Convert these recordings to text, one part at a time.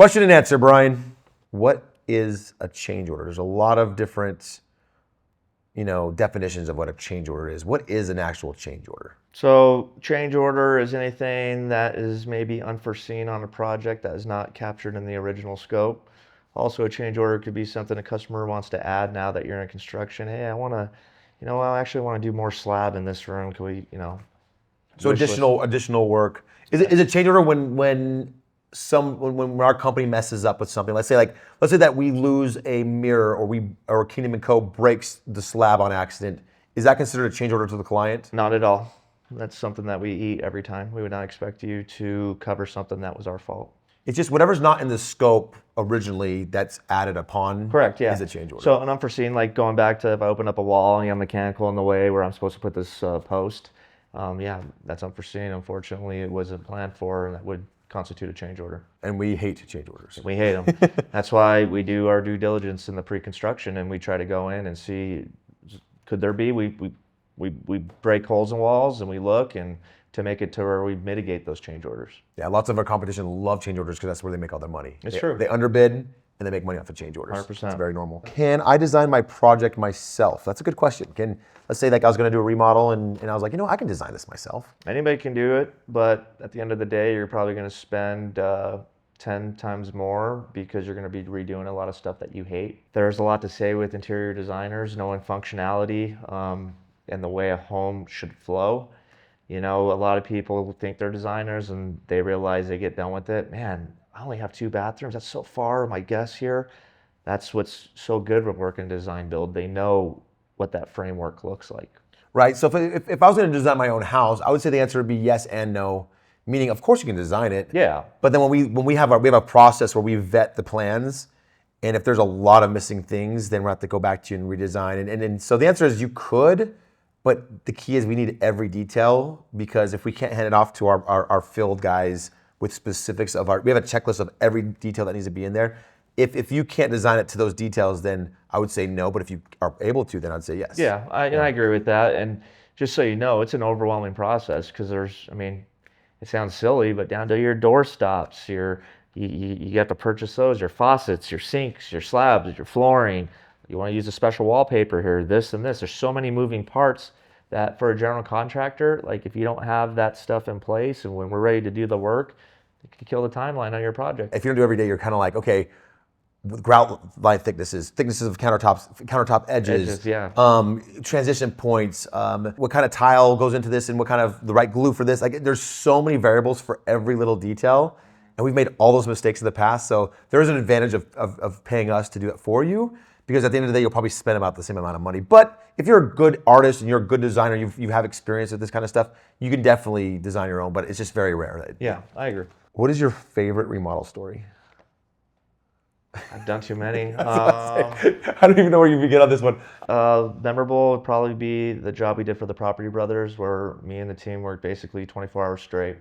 Question and answer, Brian. What is a change order? There's a lot of different, definitions of what a change order is. What is an actual change order? So change order is anything that is maybe unforeseen on a project that is not captured in the original scope. Also, a change order could be something a customer wants to add now that you're in construction. Hey, I actually want to do more slab in this room. Can we, So wish list? additional work. Is it change order when our company messes up with something? Let's say that we lose a mirror or Kingdom & Co. breaks the slab on accident. Is that considered a change order to the client? Not at all. That's something that we eat every time. We would not expect you to cover something that was our fault. It's just whatever's not in the scope originally that's added upon. Correct, yeah. Is a change order. So an unforeseen, like going back to if I open up a wall and you have mechanical in the way where I'm supposed to put this post, that's unforeseen. Unfortunately, it wasn't planned for, and that would constitute a change order. And we hate change orders. We hate them. That's why we do our due diligence in the pre-construction, and we try to go in and see, could there be, we break holes in walls and we look and to make it to where we mitigate those change orders. Yeah, lots of our competition love change orders because that's where they make all their money. It's true. They underbid and they make money off of change orders. 100%. It's very normal. Can I design my project myself? That's a good question. Let's say I was going to do a remodel and I was like, I can design this myself. Anybody can do it, but at the end of the day, you're probably going to spend 10 times more because you're going to be redoing a lot of stuff that you hate. There's a lot to say with interior designers, knowing functionality and the way a home should flow. A lot of people think they're designers and they realize they get done with it. Man, I only have 2 bathrooms. That's so far. My guests here. That's what's so good with working design build. They know what that framework looks like. Right. So if I was going to design my own house, I would say the answer would be yes and no. Meaning, of course, you can design it. Yeah. But then when we have a process where we vet the plans, and if there's a lot of missing things, then we'll have to go back to you and redesign. And so the answer is you could. But the key is we need every detail, because if we can't hand it off to our field guys with specifics we have a checklist of every detail that needs to be in there. If you can't design it to those details, then I would say no. But if you are able to, then I'd say yes. Yeah, I agree with that. And just so you know, it's an overwhelming process because it sounds silly, but down to your door stops, you have to purchase those, your faucets, your sinks, your slabs, your flooring. You want to use a special wallpaper here, this and this. There's so many moving parts that for a general contractor, like if you don't have that stuff in place and when we're ready to do the work, it could kill the timeline on your project. If you don't do it every day, you're kind of like, okay, grout line thicknesses of countertop edges, yeah. Transition points, what kind of tile goes into this and what kind of the right glue for this. Like there's so many variables for every little detail. And we've made all those mistakes in the past. So there is an advantage of paying us to do it for you. Because at the end of the day, you'll probably spend about the same amount of money. But if you're a good artist and you're a good designer, you have experience with this kind of stuff, you can definitely design your own, but it's just very rare. Yeah, I agree. What is your favorite remodel story? I've done too many. I don't even know where you begin on this one. Memorable would probably be the job we did for the Property Brothers, where me and the team worked basically 24 hours straight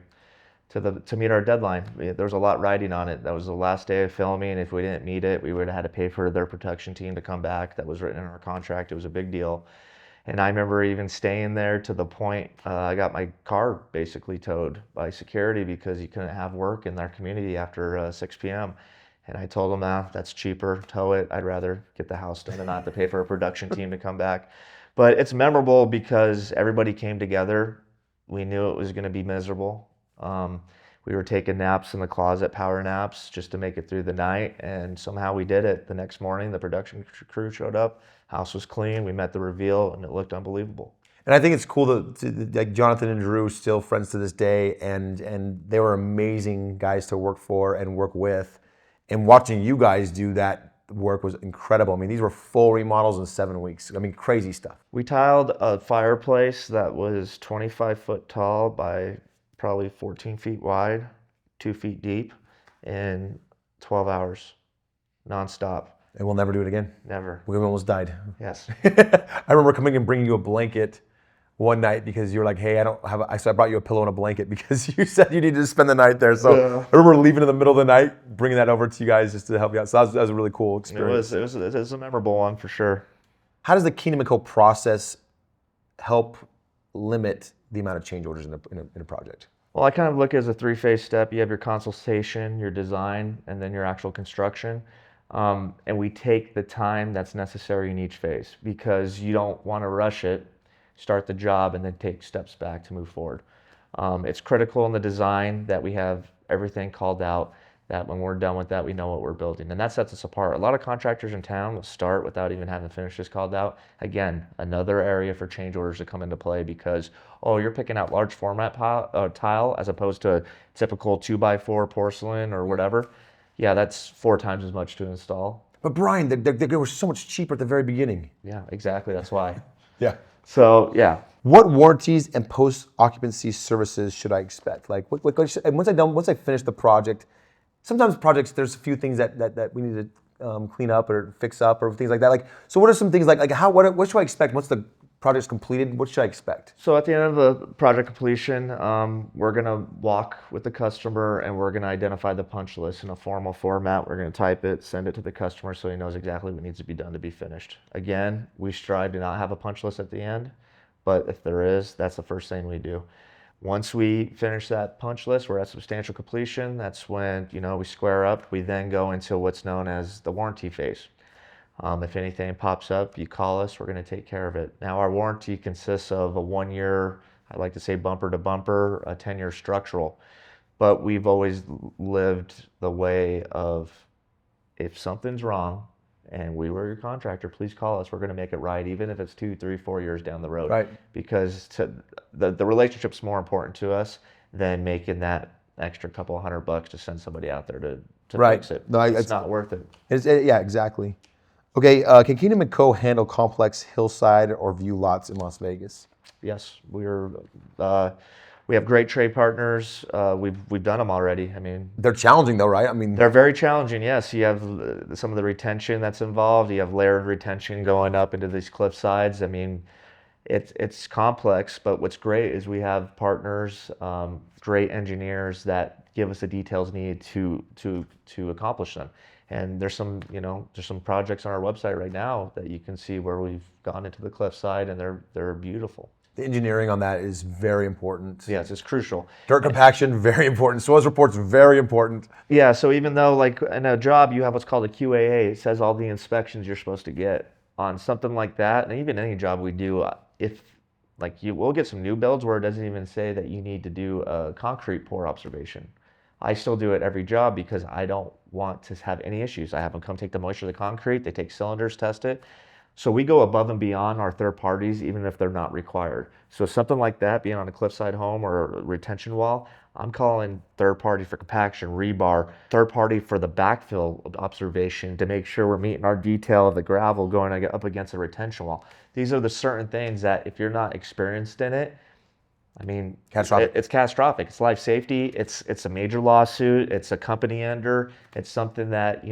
to meet our deadline. There was a lot riding on it. That was the last day of filming. If we didn't meet it, we would have had to pay for their production team to come back. That was written in our contract. It was a big deal. And I remember even staying there to the point I got my car basically towed by security because you couldn't have work in their community after 6 p.m. And I told them, that's cheaper, tow it. I'd rather get the house done and not have to pay for a production team to come back. But it's memorable because everybody came together. We knew it was going to be miserable. We were taking naps in the closet, power naps, just to make it through the night. And somehow we did it. The next morning, the production crew showed up. House was clean. We met the reveal, and it looked unbelievable. And I think it's cool like Jonathan and Drew, still friends to this day, and they were amazing guys to work for and work with. And watching you guys do that work was incredible. I mean, these were full remodels in 7 weeks. I mean, crazy stuff. We tiled a fireplace that was 25 foot tall by probably 14 feet wide, 2 feet deep, in 12 hours, nonstop. And we'll never do it again. Never. We almost died. Yes. I remember coming and bringing you a blanket one night because you were like, hey, so I brought you a pillow and a blanket because you said you needed to spend the night there. So yeah. I remember leaving in the middle of the night, bringing that over to you guys just to help you out. So that was a really cool experience. It was a memorable one for sure. How does the Kingdom & Co. process help limit the amount of change orders in a project? Well, I kind of look at it as a three-phase step. You have your consultation, your design, and then your actual construction. And we take the time that's necessary in each phase because you don't want to rush it, start the job, and then take steps back to move forward. It's critical in the design that we have everything called out, that when we're done with that, we know what we're building. And that sets us apart. A lot of contractors in town will start without even having the finishes called out. Again, another area for change orders to come into play because, oh, you're picking out large format tile as opposed to typical 2x4 porcelain or whatever. Yeah, that's 4 times as much to install. But Brian, they were so much cheaper at the very beginning. Yeah, exactly. That's why. Yeah. So, yeah. What warranties and post-occupancy services should I expect? Like, and once I finish the project, sometimes projects there's a few things that we need to clean up or fix up or things like that. Like, so what are some things like how what should I expect once the project's completed? What should I expect? So at the end of the project completion, we're gonna walk with the customer and we're gonna identify the punch list in a formal format. We're gonna type it, send it to the customer so he knows exactly what needs to be done to be finished. Again, we strive to not have a punch list at the end, but if there is, that's the first thing we do. Once we finish that punch list, we're at substantial completion. That's when, we square up. We then go into what's known as the warranty phase. If anything pops up, you call us, we're going to take care of it. Now, our warranty consists of a 1-year, I like to say bumper to bumper, a 10-year structural. But we've always lived the way of if something's wrong and we were your contractor, please call us. We're going to make it right, even if it's 2, 3, 4 years down the road. Right. Because the relationship's more important to us than making that extra couple $100 to send somebody out there to Right. fix it. No, it's not worth it. Yeah, exactly. Okay, can Kingdom & Co. handle complex hillside or view lots in Las Vegas? Yes, we have great trade partners. We've done them already. I mean, They're challenging though, right? I mean, they're very challenging. Yes, you have some of the retention that's involved. You have layered retention going up into these cliff sides. I mean, it's complex, but what's great is we have partners, great engineers that give us the details needed to accomplish them. And there's some projects on our website right now that you can see where we've gone into the cliffside, and they're beautiful. the engineering on that is very important. Yes, it's crucial. Dirt compaction, very important. Soils reports, very important. Yeah, so even though like in a job you have what's called a QAA, it says all the inspections you're supposed to get on something like that, and even any job we do, if like we'll get some new builds where it doesn't even say that you need to do a concrete pour observation. I still do it every job because I don't want to have any issues. I have them come take the moisture of the concrete, they take cylinders, test it. So we go above and beyond our third parties, even if they're not required. So something like that, being on a cliffside home or a retention wall, I'm calling third party for compaction, rebar, third party for the backfill observation to make sure we're meeting our detail of the gravel going up against a retention wall. These are the certain things that if you're not experienced in it, I mean, Catastrophic. it's catastrophic. It's life safety. It's a major lawsuit. It's a company ender. It's something that,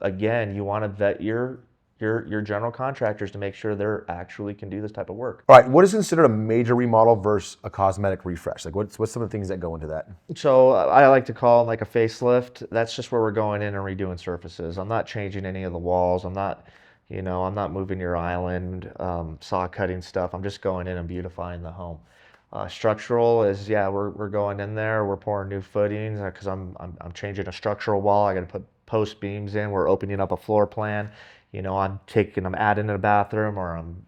again, you want to vet your general contractors to make sure they're actually can do this type of work. All right, what is considered a major remodel versus a cosmetic refresh? Like, what's some of the things that go into that? So I like to call them like a facelift. That's just where we're going in and redoing surfaces. I'm not changing any of the walls. I'm not moving your island, saw cutting stuff. I'm just going in and beautifying the home. Structural is, we're going in there. We're pouring new footings because I'm changing a structural wall. I got to put post beams in. We're opening up a floor plan. I'm adding a bathroom, or I'm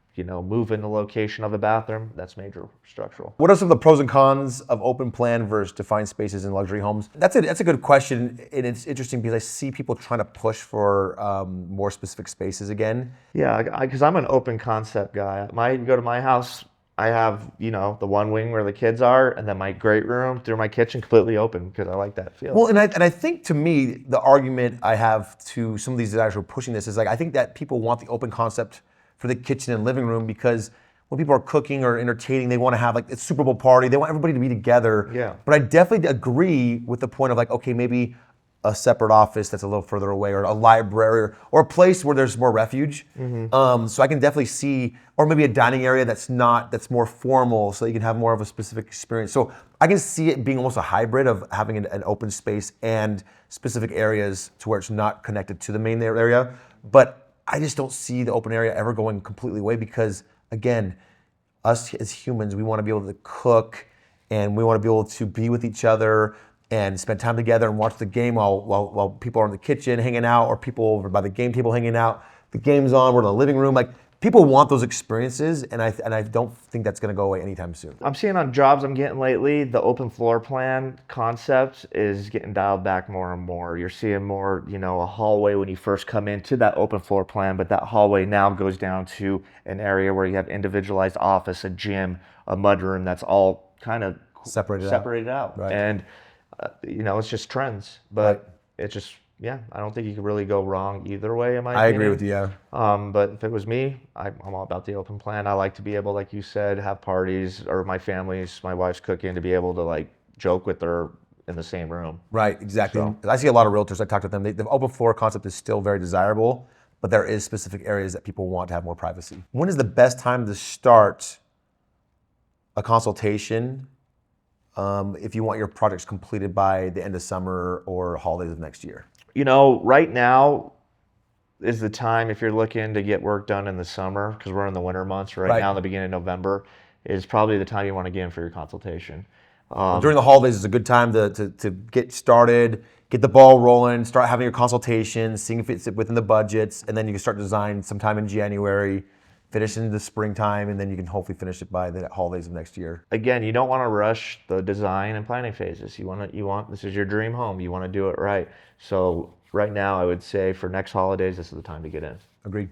moving the location of a bathroom. That's major structural. What are some of the pros and cons of open plan versus defined spaces in luxury homes? That's a good question, and it's interesting because I see people trying to push for more specific spaces again. Yeah, because I'm an open concept guy. You go to my house, I have the one wing where the kids are, and then my great room through my kitchen completely open because I like that feel. Well, and I think to me the argument I have to some of these designers who are pushing this is like I think that people want the open concept for the kitchen and living room because when people are cooking or entertaining, they want to have like a Super Bowl party. They want everybody to be together. Yeah. But I definitely agree with the point of like, okay, maybe a separate office that's a little further away, or a library, or a place where there's more refuge. Mm-hmm. So I can definitely see, or maybe a dining area that's more formal, so you can have more of a specific experience. So I can see it being almost a hybrid of having an open space and specific areas to where it's not connected to the main area. But I just don't see the open area ever going completely away because, again, us as humans, we want to be able to cook and we want to be able to be with each other and spend time together and watch the game while people are in the kitchen hanging out, or people over by the game table hanging out. The game's on, we're in the living room. Like, people want those experiences, and I don't think that's going to go away anytime soon. I'm seeing on jobs I'm getting lately, the open floor plan concept is getting dialed back more and more. You're seeing more, a hallway when you first come into that open floor plan, but that hallway now goes down to an area where you have individualized office, a gym, a mudroom that's all kind of Separated out. Right. And, it's just trends, but it's just, I don't think you could really go wrong either way, in my opinion. I agree with you, yeah. But if it was me, I'm all about the open plan. I like to be able, like you said, have parties, or my wife's cooking, to be able to like joke with her in the same room. Right, exactly. So- I see a lot of realtors, I talk to them, the open floor concept is still very desirable, but there is specific areas that people want to have more privacy. When is the best time to start a consultation if you want your projects completed by the end of summer or holidays of next year? Right now is the time, if you're looking to get work done in the summer, because we're in the winter months right now, in the beginning of November, is probably the time you want to get in for your consultation. During the holidays is a good time to get started, get the ball rolling, start having your consultations, seeing if it's within the budgets, and then you can start design sometime in January, finish in the springtime, and then you can hopefully finish it by the holidays of next year. Again, you don't want to rush the design and planning phases. This is your dream home. You want to do it right. So right now, I would say for next holidays, this is the time to get in. Agreed.